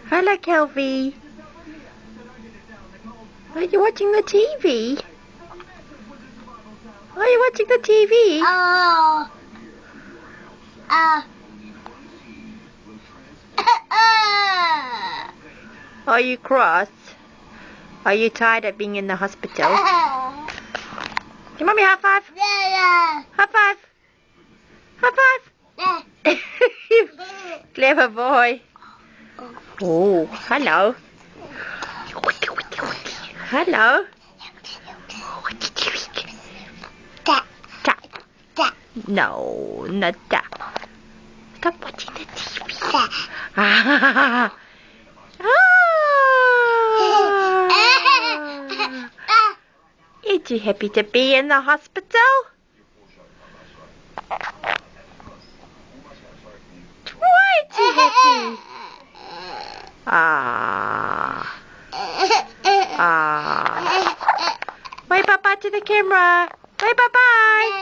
Hello, Kelvy. Are you watching the TV? Are you watching the TV? Are you cross? Are you tired of being in the hospital? Give mommy a high five. High five. High five. Clever boy. Oh, hello. Hello. Tap. No, not that. Stop watching the TV. Ah. Aren't you happy to be in the hospital? Why aren't you happy? Wave bye-bye to the camera. Wave bye-bye.